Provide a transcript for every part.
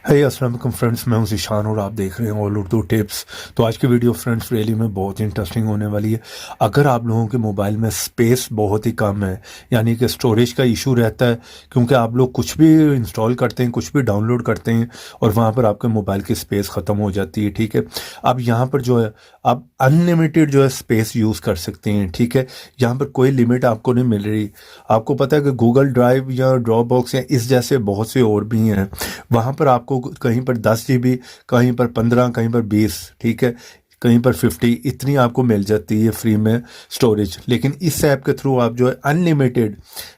हे अस्सलाम वालेकुम फ्रेंड्स, मैं हूं ज़ीशान और आप देख रहे हैं ऑल उर्दू टिप्स। तो आज की वीडियो फ्रेंड्स रियली में बहुत इंटरेस्टिंग होने वाली है। अगर आप लोगों के मोबाइल में स्पेस बहुत ही कम है, यानी कि स्टोरेज का इशू रहता है, क्योंकि आप लोग कुछ भी इंस्टॉल करते हैं, कुछ भी डाउनलोड करते हैं और वहाँ पर आपके मोबाइल की स्पेस ख़त्म हो जाती है। ठीक है, अब यहाँ पर जो है आप अनलिमिटेड जो है स्पेस यूज़ कर सकते हैं। ठीक है, यहाँ पर कोई लिमिट आपको नहीं मिल रही। आपको पता है कि गूगल ड्राइव या ड्रॉप बॉक्स या इस जैसे बहुत से और भी हैं, वहाँ पर आपको कहीं पर 10 GB, कहीं पर 15, कहीं पर 20, ठीक है, कहीं पर 50, इतनी आपको मिल जाती है फ्री में स्टोरेज। लेकिन इस ऐप के थ्रू आप जो है अनलिमिटेड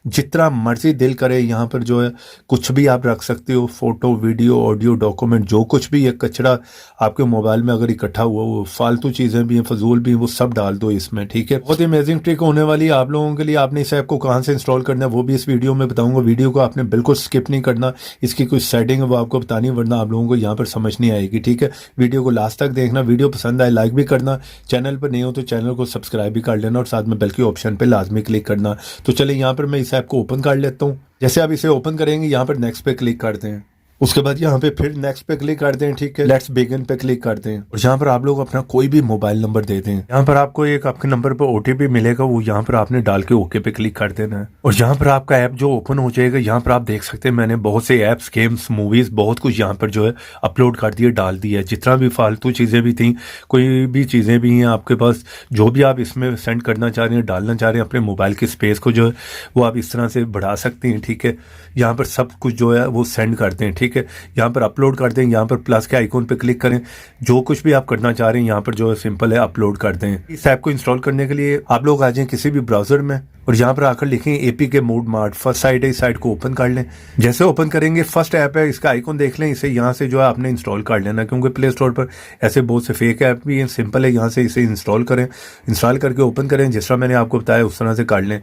जितना मर्जी दिल करे यहाँ पर जो है कुछ भी आप रख सकते हो। फोटो, वीडियो, ऑडियो, डॉक्यूमेंट, जो कुछ भी ये कचरा आपके मोबाइल में अगर इकट्ठा हुआ, वो फालतू चीज़ें भी हैं, फजूल भी हैं, वो सब डाल दो इसमें। ठीक है, बहुत ही अमेजिंग ट्रिक होने वाली है आप लोगों के लिए। आपने इस ऐप को कहाँ से इंस्टॉल करना है वो भी इस वीडियो में बताऊंगा। वीडियो को आपने बिल्कुल स्किप नहीं करना, इसकी कुछ सेटिंग है वो आपको बतानी, वरना आप लोगों को यहाँ पर समझ नहीं आएगी। ठीक है, वीडियो को लास्ट तक देखना। वीडियो पसंद आए लाइक भी करना, चैनल पर नहीं हो तो चैनल को सब्सक्राइब भी कर लेना और साथ में बेल के ऑप्शन पे लाजमी क्लिक करना। तो चलिए यहाँ पर मैं इस ऐप को ओपन कर लेता हूँ। जैसे आप इसे ओपन करेंगे यहाँ पर नेक्स्ट पे क्लिक करते हैं, उसके बाद यहाँ पे फिर नेक्स्ट पे क्लिक करते हैं। ठीक है, लेट्स बिगिन पे क्लिक करते हैं और यहाँ पर आप लोग अपना कोई भी मोबाइल नंबर दे दें। यहाँ पर आपको एक आपके नंबर पर OTP मिलेगा, वो यहाँ पर आपने डाल के ओके पे क्लिक कर देना है और यहाँ पर आपका ऐप जो ओपन हो जाएगा। यहाँ पर आप देख सकते हैं मैंने बहुत से ऐप्स, गेम्स, मूवीज, बहुत कुछ यहाँ पर जो है अपलोड कर दिया, डाल दिया। जितना भी फालतू चीज़ें भी थी, कोई भी चीज़ें भी हैं आपके पास, जो भी आप इसमें सेंड करना चाह रहे हैं, डालना चाह रहे हैं, अपने मोबाइल की स्पेस को जो है वो आप इस तरह से बढ़ा सकते हैं। ठीक है, यहाँ पर सब कुछ जो है वो सेंड करते हैं। ठीक है, यहाँ पर अपलोड कर दें, यहाँ पर प्लस के आइकॉन पे क्लिक करें, जो कुछ भी आप करना चाह रहे हैं यहाँ पर जो है सिंपल है, अपलोड कर दें। इस ऐप को इंस्टॉल करने के लिए आप लोग आ जाएं किसी भी ब्राउजर में और यहाँ पर आकर लिखें APK mode mart. First sight है, इस साइट को ओपन कर लें। जैसे ओपन करेंगे फर्स्ट ऐप है, इसका आइकॉन देख लें, इसे यहाँ से जो है आपने इंस्टॉल कर लेना, क्योंकि प्ले स्टोर पर ऐसे बहुत से फेक ऐप भी हैं। सिंपल है, यहाँ से इसे इंस्टॉल करें, इंस्टॉल करके ओपन करें। जिस तरह मैंने आपको बताया उस तरह से कर लें।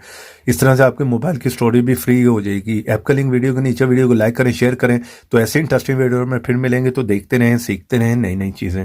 इस तरह से आपके मोबाइल की स्टोरेज भी फ्री हो जाएगी। ऐप का लिंक वीडियो के नीचे, वीडियो को लाइक करें, शेयर करें। तो ऐसे इंटरेस्टिंग वीडियो में फिर मिलेंगे, तो देखते रहें, सीखते रहें नई नई चीज़ें।